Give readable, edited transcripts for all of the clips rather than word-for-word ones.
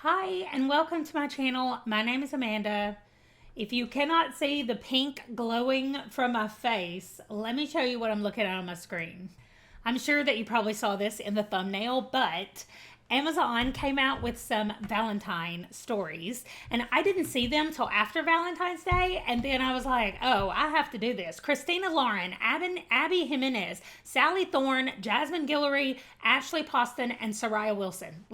Hi, and welcome to my channel. My name is Amanda. If you cannot see the pink glowing from my face, let me show you what I'm looking at on my screen. I'm sure that you probably saw this in the thumbnail, but Amazon came out with some Valentine stories, and I didn't see them till after Valentine's Day, and then I was like, oh, I have to do this. Christina Lauren, Abby Jimenez, Sally Thorne, Jasmine Guillory, Ashley Poston, and Soraya Wilson.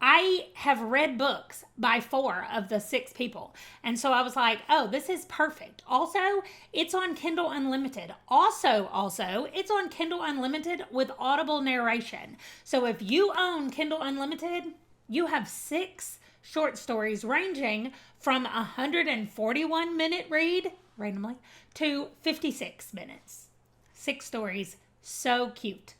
I have read books by 4 of the 6 people. And so I was like, oh, this is perfect. Also, it's on Kindle Unlimited. Also, it's on Kindle Unlimited with audible narration. So if you own Kindle Unlimited, you have 6 short stories ranging from 141-minute read, randomly, to 56 minutes. 6 stories. So cute.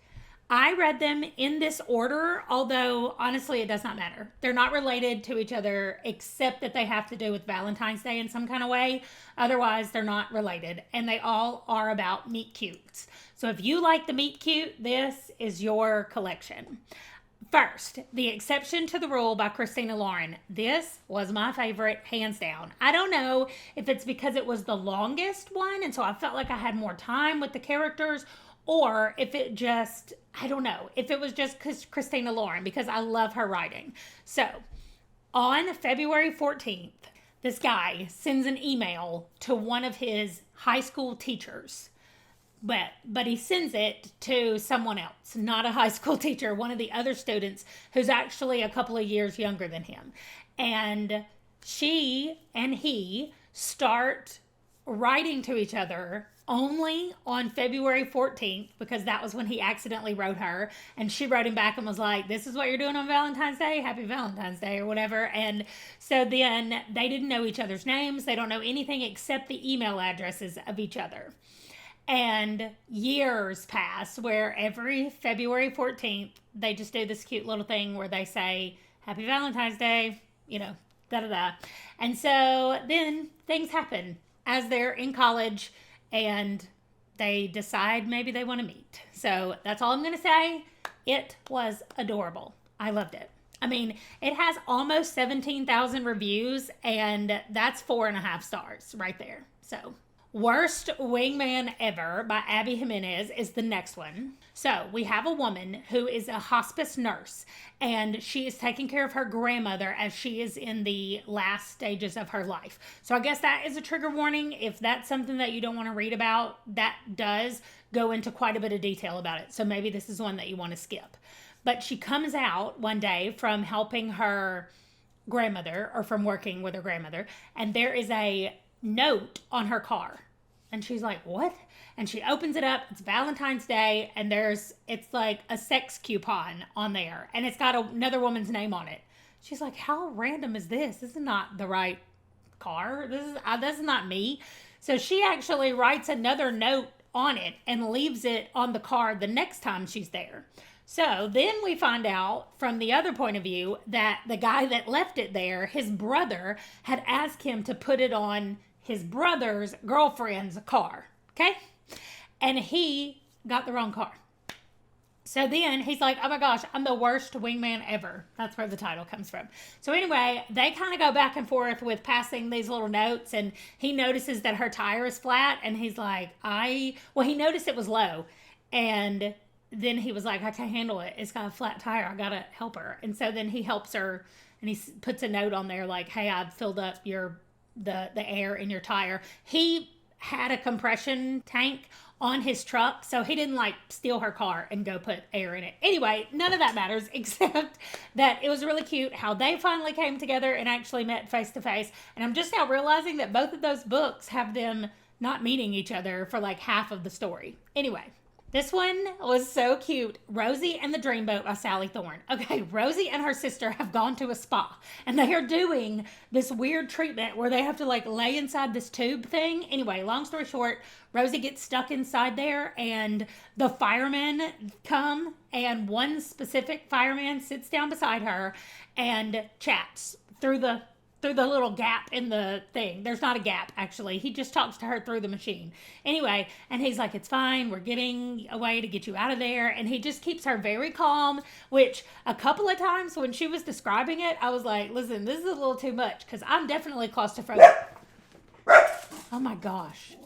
I read them in this order, although honestly, it does not matter. They're not related to each other except that they have to do with Valentine's Day in some kind of way. Otherwise, they're not related. And they all are about meet cutes. So if you like the meet cute, this is your collection. First, The Exception to the Rule by Christina Lauren. This was my favorite, hands down. I don't know if it's because it was the longest one, and so I felt like I had more time with the characters, or if it just, I don't know, if it was just Christina Lauren, because I love her writing. So, on February 14th, this guy sends an email to one of his high school teachers. But he sends it to someone else, not a high school teacher, one of the other students who's actually a couple of years younger than him. And she and he start writing to each other only on February 14th, because that was when he accidentally wrote her, and she wrote him back and was like, this is what you're doing on Valentine's Day, happy Valentine's Day, or whatever. And so then they didn't know each other's names, they don't know anything except the email addresses of each other. And years pass where every February 14th they just do this cute little thing where they say happy Valentine's Day, da da da. And so then things happen as they're in college, and they decide maybe they want to meet. So that's all I'm going to say. It was adorable. I loved it. I mean, it has almost 17,000 reviews, and that's 4.5 stars right there. So, Worst Wingman Ever by Abby Jimenez is the next one. So, we have a woman who is a hospice nurse, and she is taking care of her grandmother as she is in the last stages of her life. So, I guess that is a trigger warning. If that's something that you don't want to read about, that does go into quite a bit of detail about it. So, maybe this is one that you want to skip. But she comes out one day from helping her grandmother, or from working with her grandmother, and there is a note on her car. And she's like, what? And she opens it up. It's Valentine's Day, and it's like a sex coupon on there, and it's got another woman's name on it. She's like, how random is this? This is not the right car. This is not me. So she actually writes another note on it and leaves it on the car the next time she's there. So then we find out from the other point of view that the guy that left it there, his brother, had asked him to put it on his brother's girlfriend's car. Okay? And he got the wrong car. So then he's like, oh my gosh, I'm the worst wingman ever. That's where the title comes from. So anyway, they kind of go back and forth with passing these little notes, and he notices that her tire is flat, and he's like, he noticed it was low, and then he was like, I can't handle it. It's got a flat tire. I got to help her. And so then he helps her, and he puts a note on there like, hey, I've filled up the air in your tire. He had a compression tank on his truck, so he didn't steal her car and go put air in it. Anyway, none of that matters, except that it was really cute how they finally came together and actually met face to face. And I'm just now realizing that both of those books have them not meeting each other for half of the story. Anyway, this one was so cute. Rosie and the Dreamboat by Sally Thorne. Okay, Rosie and her sister have gone to a spa, and they are doing this weird treatment where they have to lay inside this tube thing. Anyway, long story short, Rosie gets stuck inside there, and the firemen come, and one specific fireman sits down beside her and chats through the through the little gap in the thing. There's not a gap, actually. He just talks to her through the machine. Anyway, and he's like, it's fine. We're getting a way to get you out of there. And he just keeps her very calm, which a couple of times when she was describing it, I was like, listen, this is a little too much because I'm definitely claustrophobic. Oh my gosh.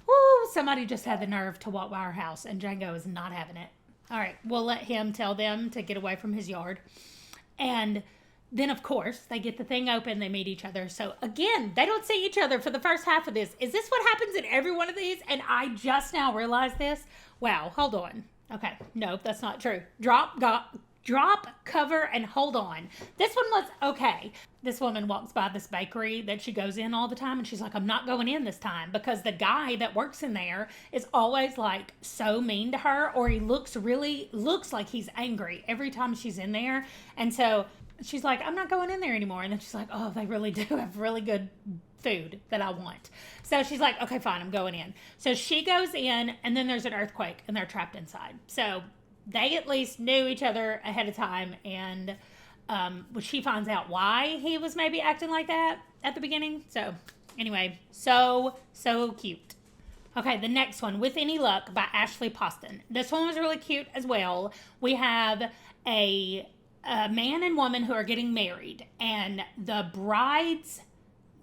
Woo, somebody just had the nerve to walk by our house and Django is not having it. All right, we'll let him tell them to get away from his yard. And then, of course, they get the thing open. They meet each other. So, again, they don't see each other for the first half of this. Is this what happens in every one of these? And I just now realized this. Wow, hold on. Okay, no, that's not true. Drop, cover, and hold on. This one was okay. This woman walks by this bakery that she goes in all the time, and she's like, I'm not going in this time because the guy that works in there is always like so mean to her, or he looks like he's angry every time she's in there. And so she's like, I'm not going in there anymore. And then she's like, oh, they really do have really good food that I want. So she's like, okay, fine, I'm going in. So she goes in, and then there's an earthquake, and they're trapped inside. So they at least knew each other ahead of time, and she finds out why he was maybe acting like that at the beginning. So anyway, so cute. Okay, the next one, With Any Luck by Ashley Poston. This one was really cute as well. We have a man and woman who are getting married, and the bride's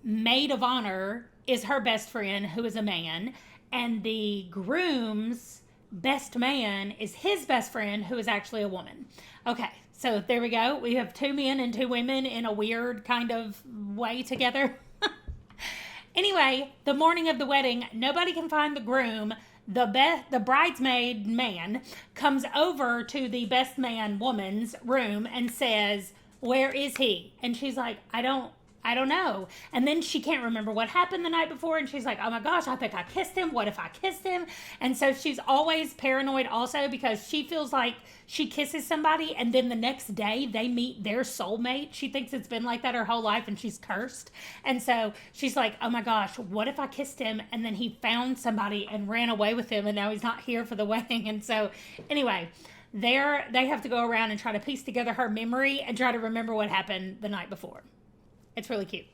maid of honor is her best friend, who is a man, and the groom's best man is his best friend, who is actually a woman. Okay, so there we go. We have two men and two women in a weird kind of way together. Anyway, the morning of the wedding, nobody can find the groom. The bridesmaid man comes over to the best man woman's room and says, where is he? And she's like, I don't know. And then she can't remember what happened the night before. And she's like, oh my gosh, I think I kissed him. What if I kissed him? And so she's always paranoid also because she feels like she kisses somebody and then the next day they meet their soulmate. She thinks it's been like that her whole life and she's cursed. And so she's like, oh my gosh, what if I kissed him and then he found somebody and ran away with him and now he's not here for the wedding? And so anyway, they have to go around and try to piece together her memory and try to remember what happened the night before. It's really cute.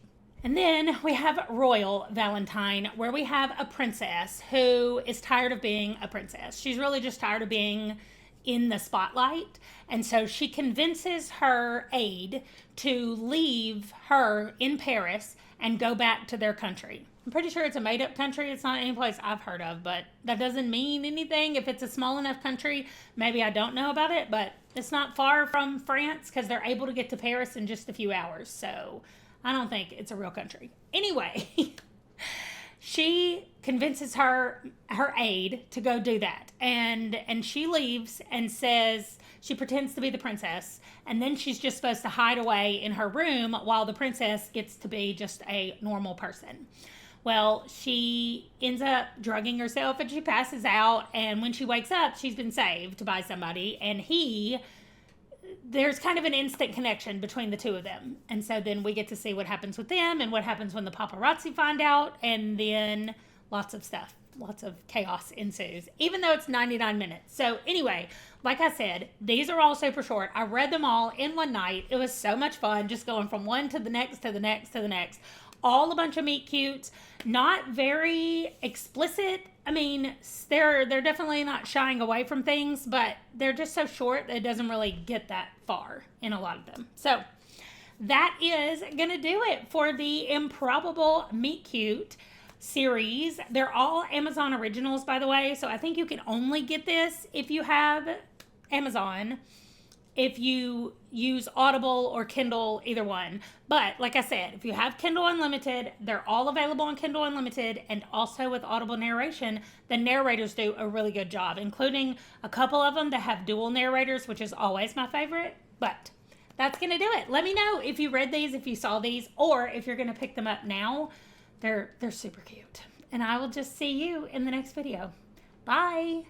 And then we have Royal Valentine, where we have a princess who is tired of being a princess. She's really just tired of being in the spotlight. And so she convinces her aide to leave her in Paris and go back to their country. I'm pretty sure it's a made-up country. It's not any place I've heard of, but that doesn't mean anything. If it's a small enough country, maybe I don't know about it, but it's not far from France because they're able to get to Paris in just a few hours. So I don't think it's a real country. Anyway, she convinces her aide to go do that. And she leaves and says she pretends to be the princess. And then she's just supposed to hide away in her room while the princess gets to be just a normal person. Well, she ends up drugging herself and she passes out. And when she wakes up, she's been saved by somebody. And there's kind of an instant connection between the two of them. And so then we get to see what happens with them and what happens when the paparazzi find out. And then lots of stuff, lots of chaos ensues, even though it's 99 minutes. So anyway, like I said, these are all super short. I read them all in one night. It was so much fun just going from one to the next, to the next, to the next. All a bunch of meet cutes, not very explicit. I mean, they're definitely not shying away from things, but they're just so short that it doesn't really get that far in a lot of them. So that is going to do it for the Improbable Meet Cute series. They're all Amazon originals, by the way, so I think you can only get this if you have Amazon. If you use Audible or Kindle, either one. But like I said, if you have Kindle Unlimited, they're all available on Kindle Unlimited, and also with Audible narration, the narrators do a really good job, including a couple of them that have dual narrators, which is always my favorite. But that's going to do it. Let me know if you read these, if you saw these, or if you're going to pick them up now. They're super cute. And I will just see you in the next video. Bye.